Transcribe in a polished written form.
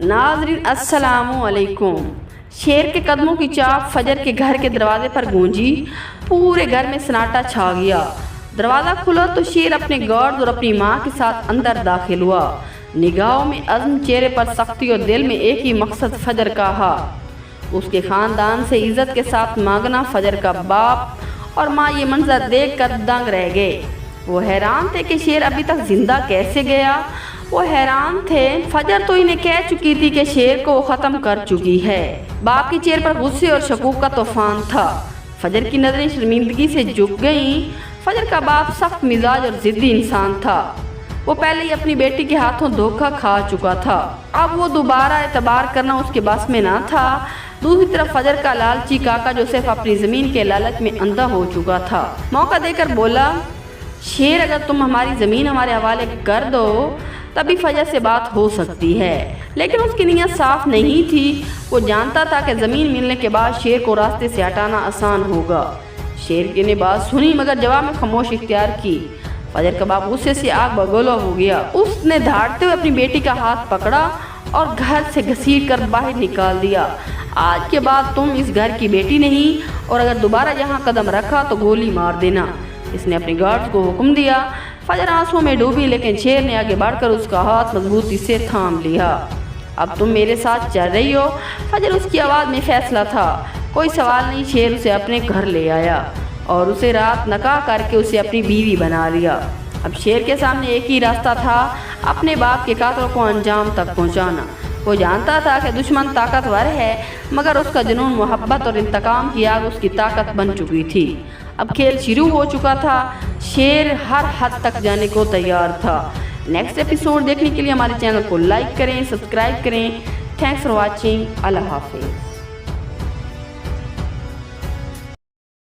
नाज़रीन अस्सलामु अलैकुम। शेर के कदमों की चाप फजर के घर के दरवाजे पर गूंजी। पूरे घर में सन्नाटा छा गया। दरवाज़ा खुला तो शेर अपने गर्द और अपनी माँ के साथ अंदर दाखिल हुआ। निगाहों में अज़्म, चेहरे पर सख्ती और दिल में एक ही मकसद फजर का हा। उसके ख़ानदान से इज़्ज़त के साथ मांगना। फजर का बाप और माँ ये मंजर देख कर दंग रह गए। वो हैरान थे कि शेर अभी तक जिंदा कैसे गया। वो हैरान थे, फजर तो इन्हें कह चुकी थी कि शेर को वो ख़त्म कर चुकी है। बाप के चेहरे पर गुस्से और शकूक का तूफान था। फजर की नज़रें शर्मिंदगी से झुक गईं। फजर का बाप सख्त मिजाज और ज़िद्दी इंसान था। वो पहले ही अपनी बेटी के हाथों धोखा खा चुका था। अब वो दोबारा एतबार करना उसके बस में ना था। दूसरी तरफ फजर का लालची काका जो सिर्फ अपनी ज़मीन के लालच में अंधा हो चुका था, मौका देकर बोला, शेर अगर तुम हमारी ज़मीन हमारे हवाले कर दो तभी फजर से बात हो सकती है। लेकिन उसकी नीयत साफ नहीं थी। वो जानता था कि ज़मीन मिलने के बाद शेर को रास्ते से हटाना आसान होगा। शेर ने बात सुनी मगर जवाब में खामोश इख्तियार की। फजर का बाप गुस्से से आग बगोला हो गया। उसने धाड़ते हुए अपनी बेटी का हाथ पकड़ा और घर से घसीट कर बाहर निकाल दिया। आज के बाद तुम इस घर की बेटी नहीं, और अगर दोबारा यहाँ कदम रखा तो गोली मार देना। इसने अपने गार्ड्स को हुक्म दिया। फजर आंसुओं में डूबी, लेकिन शेर ने आगे बढ़कर उसका हाथ मजबूती से थाम लिया। अब तुम मेरे साथ चल रही हो। फजर उसकी आवाज़ में फैसला था। कोई सवाल नहीं। शेर उसे अपने घर ले आया और उसे रात नकाह करके उसे अपनी बीवी बना लिया। अब शेर के सामने एक ही रास्ता था, अपने बाप के कातलों को अंजाम तक पहुंचाना। वो जानता था कि दुश्मन ताकतवर है, मगर उसका जुनून, मोहब्बत और इंतकाम की आग उसकी ताकत बन चुकी थी। अब खेल शुरू हो चुका था। शेर हर हद तक जाने को तैयार था। नेक्स्ट एपिसोड देखने के लिए हमारे चैनल को लाइक करें, सब्सक्राइब करें। Thanks for watching. अल्लाह हाफिज़।